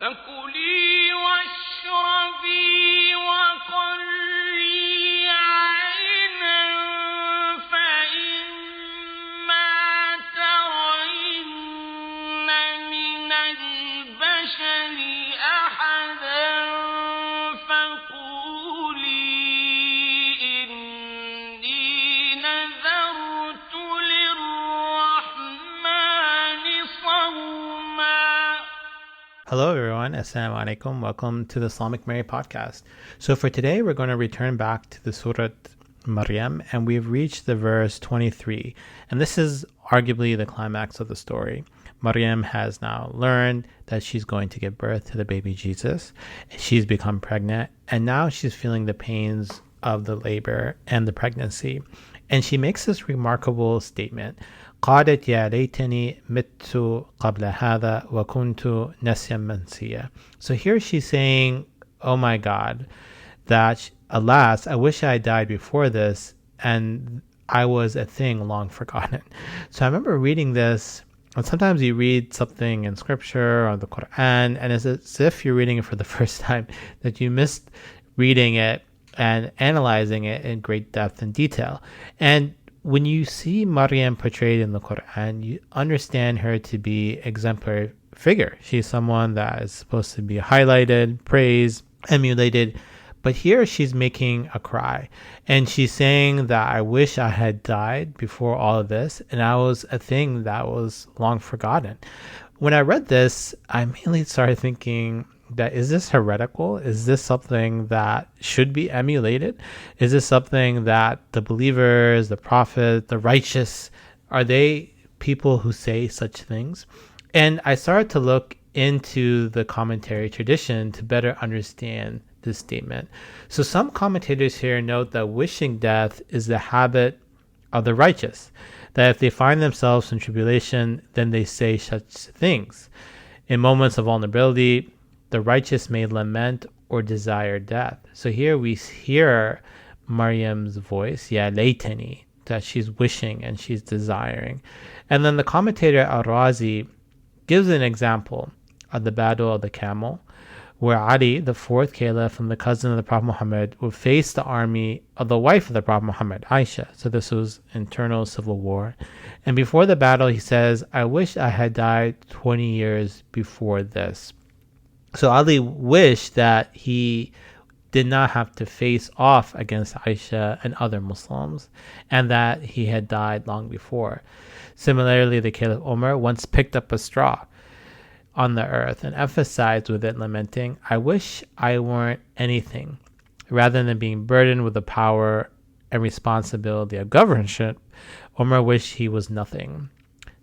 فكلي واشربي وقري عينا فإما ترين من البشر أحدا فقولي إني نذرت للرحمن صوما. Hello everyone, Assalamu alaikum. Welcome to the Islamic Mary podcast. So for today, we're going to return back to the Surat Maryam, and we've reached the verse 23. And this is arguably the climax of the story. Maryam has now learned that she's going to give birth to the baby Jesus. She's become pregnant, and now she's feeling the pains of the labor and the pregnancy. And she makes this remarkable statement. قالت يا ليتني مت قبل هذا وكنت نسيا منسيا. So here she's saying, oh my God, that alas, I wish I died before this and I was a thing long forgotten. So I remember reading this, and sometimes you read something in scripture or the Qur'an, and it's as if you're reading it for the first time, that you missed reading it and analyzing it in great depth and detail. And when you see Maryam portrayed in the Qur'an, you understand her to be exemplary figure. She's someone that is supposed to be highlighted, praised, emulated. But here she's making a cry. And she's saying that I wish I had died before all of this. And I was a thing that was long forgotten. When I read this, I immediately started thinking, that is this heretical? Is this something that should be emulated? Is this something that the believers, the prophet, the righteous, are they people who say such things? And I started to look into the commentary tradition to better understand this statement. So some commentators here note that wishing death is the habit of the righteous, that if they find themselves in tribulation, then they say such things. In moments of vulnerability, the righteous may lament or desire death. So here we hear Maryam's voice, Ya laytani, that she's wishing and she's desiring. And then the commentator Al-Razi gives an example of the Battle of the Camel, where Ali, the fourth caliph and the cousin of the Prophet Muhammad, would face the army of the wife of the Prophet Muhammad, Aisha. So this was internal civil war. And before the battle, he says, I wish I had died 20 years before this. So Ali wished that he did not have to face off against Aisha and other Muslims, and that he had died long before. Similarly, the Caliph Umar once picked up a straw on the earth and emphasized with it, lamenting, I wish I weren't anything. Rather than being burdened with the power and responsibility of governorship, Umar wished he was nothing.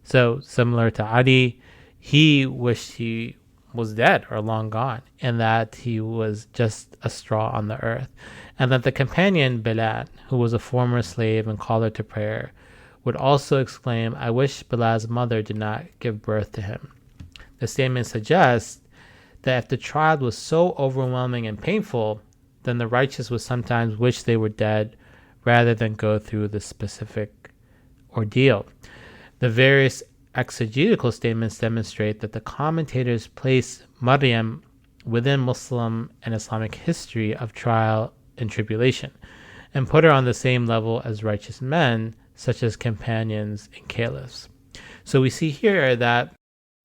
So similar to Ali, he wished he was dead or long gone, and that he was just a straw on the earth. And that the companion Bilal, who was a former slave and called her to prayer, would also exclaim, I wish Bilal's mother did not give birth to him. The statement suggests that if the trial was so overwhelming and painful, then the righteous would sometimes wish they were dead rather than go through the specific ordeal. The various exegetical statements demonstrate that the commentators place Maryam within Muslim and Islamic history of trial and tribulation, and put her on the same level as righteous men, such as companions and caliphs. So we see here that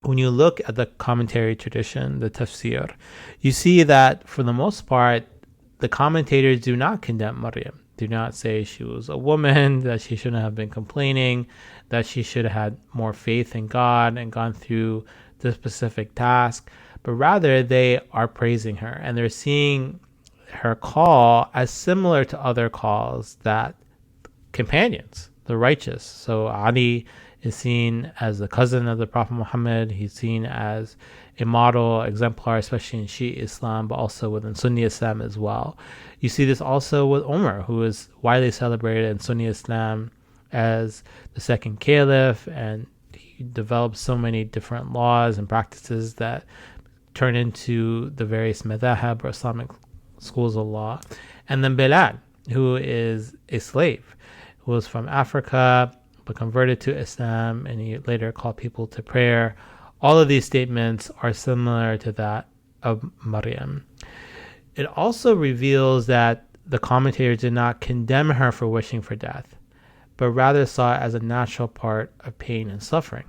when you look at the commentary tradition, the tafsir, you see that for the most part, the commentators do not condemn Maryam. Do not say she was a woman, that she shouldn't have been complaining, that she should have had more faith in God and gone through the specific task, but rather they are praising her, and they're seeing her call as similar to other calls that companions, the righteous. So Ali is seen as the cousin of the Prophet Muhammad. He's seen as a model exemplar, especially in Shia Islam, but also within Sunni Islam as well. You see this also with Umar, who is widely celebrated in Sunni Islam as the second caliph, and he developed so many different laws and practices that turn into the various madhahab or Islamic schools of law. And then Bilal, who is a slave, who was from Africa, but converted to Islam, and he later called people to prayer. All of these statements are similar to that of Maryam. It also reveals that the commentators did not condemn her for wishing for death, but rather saw it as a natural part of pain and suffering.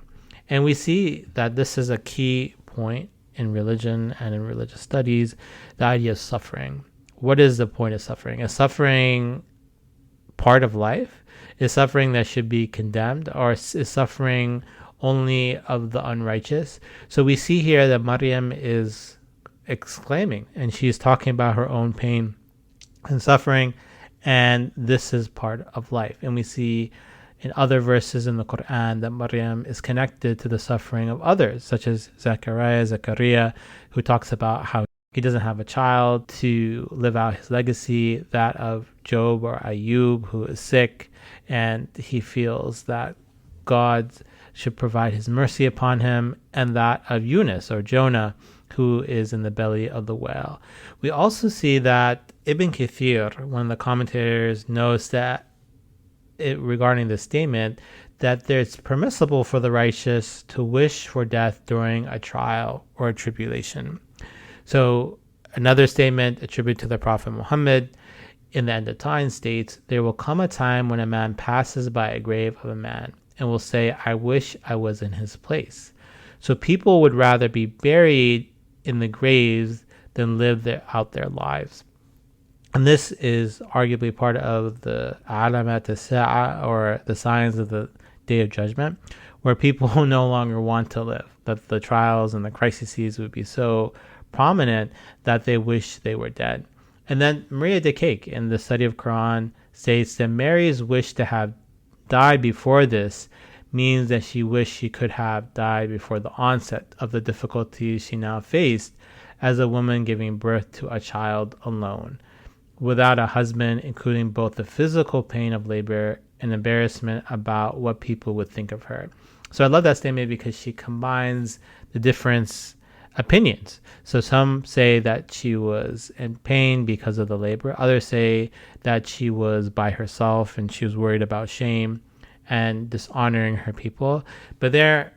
And we see that this is a key point in religion and in religious studies, the idea of suffering. What is the point of suffering? Is suffering part of life? Is suffering that should be condemned? Or is suffering only of the unrighteous? So we see here that Maryam is exclaiming, and she's talking about her own pain and suffering, and this is part of life. And we see in other verses in the Qur'an that Maryam is connected to the suffering of others, such as Zechariah, who talks about how he doesn't have a child to live out his legacy, that of Job or Ayub, who is sick, and he feels that God should provide his mercy upon him, and that of Yunus or Jonah, who is in the belly of the whale. We also see that Ibn Kathir, one of the commentators, knows that regarding this statement, that it's permissible for the righteous to wish for death during a trial or a tribulation. So another statement attributed to the Prophet Muhammad in the end of time states, there will come a time when a man passes by a grave of a man and will say, I wish I was in his place. So people would rather be buried in the graves than live out their lives. And this is arguably part of the Lament, or the signs of the Day of Judgment, where people no longer want to live, that the trials and the crises would be so prominent that they wish they were dead. And then Maria de Cake in the study of Qur'an states that Mary's wish to have died before this means that she wished she could have died before the onset of the difficulties she now faced as a woman giving birth to a child alone, without a husband, including both the physical pain of labor and embarrassment about what people would think of her. So I love that statement because she combines the different opinions. So some say that she was in pain because of the labor. Others say that she was by herself and she was worried about shame and dishonoring her people. But there,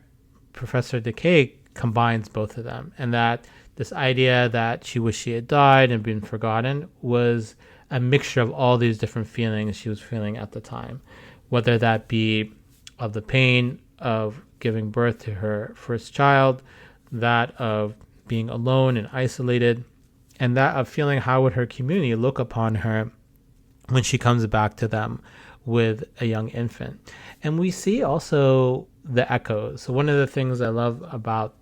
Professor DeCake combines both of them, and that this idea that she wished she had died and been forgotten was a mixture of all these different feelings she was feeling at the time, whether that be of the pain of giving birth to her first child, that of being alone and isolated, and that of feeling how would her community look upon her when she comes back to them with a young infant. And we see also the echoes. So one of the things I love about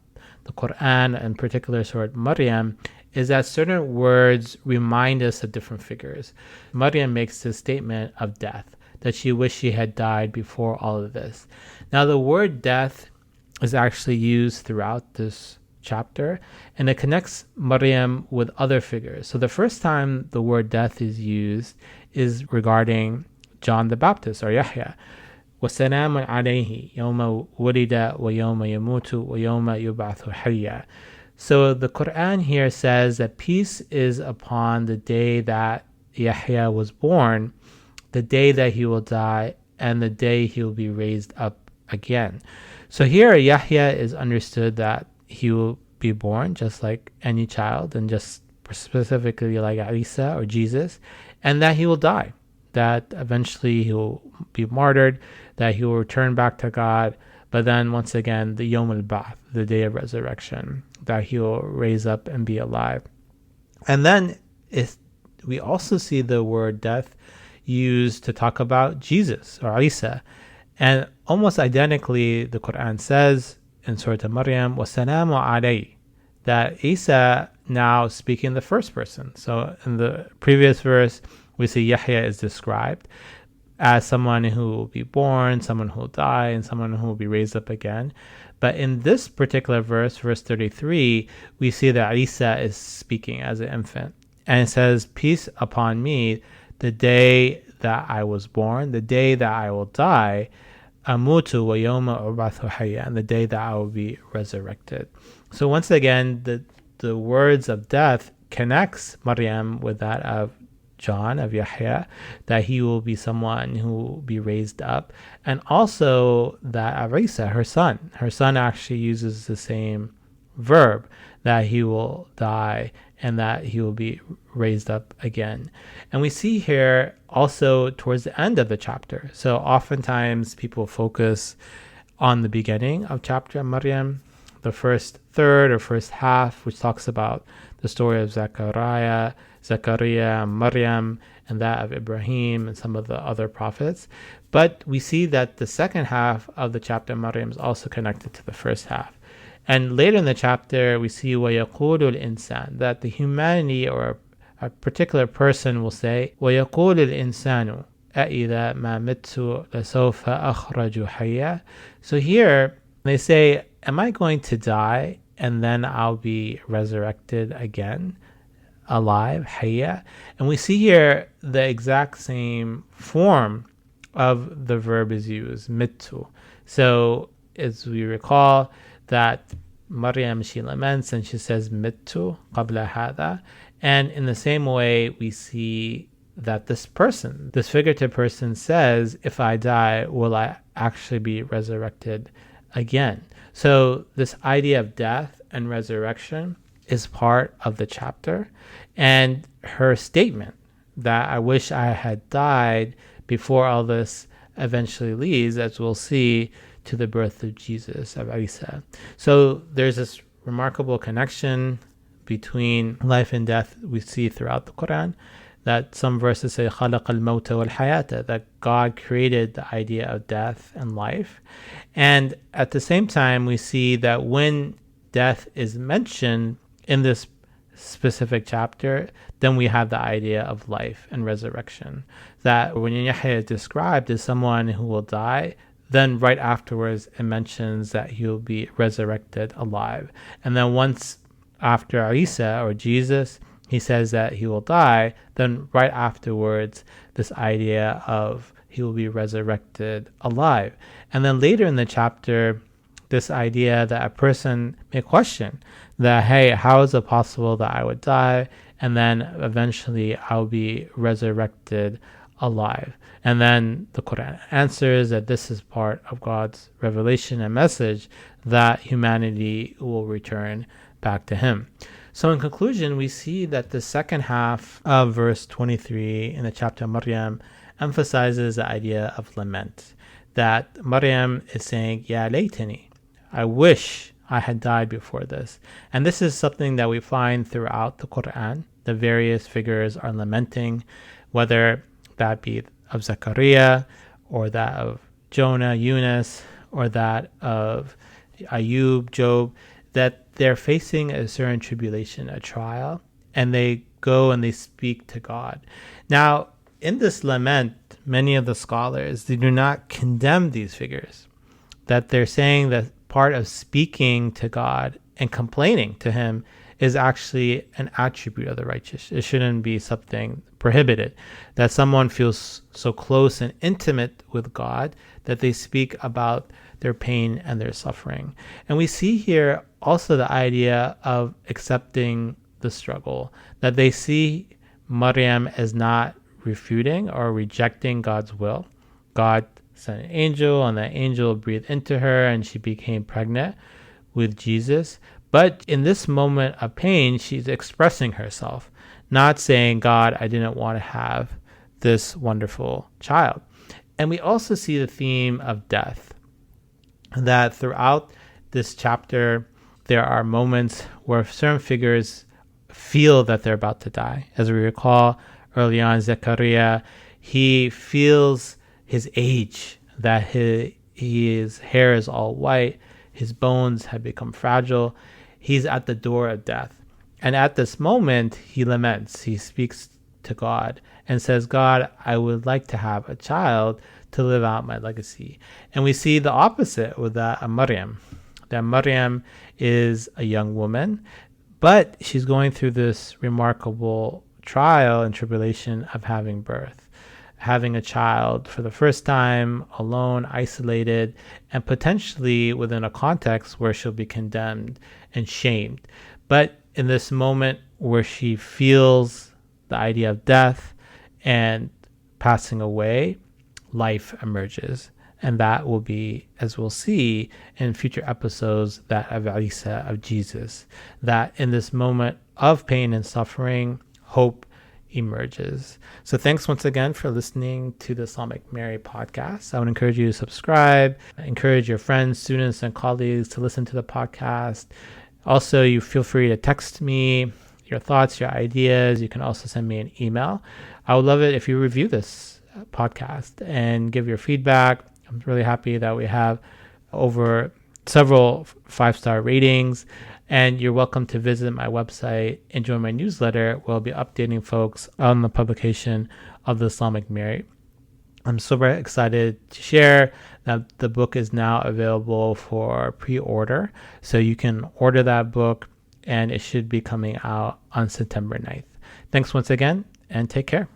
the Qur'an, in particular Surat Maryam, is that certain words remind us of different figures. Maryam makes this statement of death, that she wished she had died before all of this. Now the word death is actually used throughout this chapter, and it connects Maryam with other figures. So the first time the word death is used is regarding John the Baptist, or Yahya. وَسَلَامٌ عَلَيْهِ يَوْمَ وُلِدَ وَيَوْمَ يَمُوتُ وَيَوْمَ يُبْعَثُ حَيًّا. So the Qur'an here says that peace is upon the day that Yahya was born, the day that he will die, and the day he will be raised up again. So here Yahya is understood that he will be born just like any child, and just specifically like Isa or Jesus, and that he will die, that eventually he will be martyred, that he will return back to God, but then once again the Yom al-Ba'ath, the day of resurrection, that he will raise up and be alive. And then we also see the word death used to talk about Jesus or Isa, and almost identically the Quran says in Surah Maryam, وَسَلَامُ عَلَيْهِ, that Isa now speaking the first person. So in the previous verse we see Yahya is described as someone who will be born, someone who will die, and someone who will be raised up again. But in this particular verse, verse 33, we see that Isa is speaking as an infant. And it says, peace upon me, the day that I was born, the day that I will die, amutu wa yawma ubathu hayya, and the day that I will be resurrected. So once again, the words of death connects Maryam with that of John, of Yahya, that he will be someone who will be raised up, and also that of Isa, her son. Her son actually uses the same verb, that he will die and that he will be raised up again. And we see here also towards the end of the chapter. So oftentimes people focus on the beginning of chapter Maryam, the first third or first half, which talks about the story of Zechariah, Maryam, and that of Ibrahim and some of the other prophets. But we see that the second half of the chapter Maryam is also connected to the first half. And later in the chapter, we see وَيَقُولُ الْإِنسَانِ, that the humanity or a particular person will say, وَيَقُولُ الْإِنسَانُ أَإِذَا مَا مِتُّ لَسَوْفَ أَخْرَجُ حَيًّا. So here they say, am I going to die and then I'll be resurrected again, alive, حَيًّا? And we see here the exact same form of the verb is used, mittu. So as we recall that Maryam, she laments and she says mittu qabla hada, and in the same way we see that this person, this figurative person, says, if I die, will I actually be resurrected again? So this idea of death and resurrection is part of the chapter, and her statement that I wish I had died before all this eventually leads, as we'll see, to the birth of Jesus, of Isa. So there's this remarkable connection between life and death we see throughout the Qur'an, that some verses say خَلَقَ الْمَوْتَ وَالْحَيَاةَ, that God created the idea of death and life. And at the same time, we see that when death is mentioned in this specific chapter, then we have the idea of life and resurrection. That when Yahya is described as someone who will die, then right afterwards it mentions that he will be resurrected alive. And then once after Isa or Jesus, he says that he will die, then right afterwards this idea of he will be resurrected alive. And then later in the chapter, this idea that a person may question that, hey, how is it possible that I would die and then eventually I'll be resurrected alive? And then the Quran answers that this is part of God's revelation and message that humanity will return back to him. So in conclusion, we see that the second half of verse 23 in the chapter Maryam emphasizes the idea of lament. That Maryam is saying, Ya laytani, I wish I had died before this. And this is something that we find throughout the Qur'an. The various figures are lamenting, whether that be of Zechariah or that of Jonah, Yunus, or that of Ayub, Job, that they're facing a certain tribulation, a trial, and they go and they speak to God. Now, in this lament, many of the scholars, they do not condemn these figures, that they're saying that part of speaking to God and complaining to him is actually an attribute of the righteous. It shouldn't be something prohibited, that someone feels so close and intimate with God that they speak about their pain and their suffering. And we see here also the idea of accepting the struggle, that they see Maryam as not refuting or rejecting God's will. God sent an angel, and that angel breathed into her, and she became pregnant with Jesus. But in this moment of pain, she's expressing herself, not saying, God, I didn't want to have this wonderful child. And we also see the theme of death, that throughout this chapter, there are moments where certain figures feel that they're about to die. As we recall early on, Zechariah, he feels his age, that his hair is all white, his bones have become fragile. He's at the door of death. And at this moment, he laments. He speaks to God and says, God, I would like to have a child to live out my legacy. And we see the opposite with that of Maryam. That Maryam is a young woman, but she's going through this remarkable trial and tribulation of having birth, having a child for the first time, alone, isolated, and potentially within a context where she'll be condemned and shamed. But in this moment where she feels the idea of death and passing away, life emerges. And that will be, as we'll see in future episodes, that avalisa of Jesus, that in this moment of pain and suffering, hope emerges. So thanks once again for listening to the Islamic Mary podcast. I would encourage you to subscribe, encourage your friends, students, and colleagues to listen to the podcast. Also, you feel free to text me your thoughts, your ideas. You can also send me an email. I would love it if you review this podcast and give your feedback. I'm really happy that we have over several 5-star ratings. And you're welcome to visit my website and join my newsletter, where I'll be updating folks on the publication of the Islamic Mary. I'm super excited to share that the book is now available for pre-order. So you can order that book, and it should be coming out on September 9th. Thanks once again, and take care.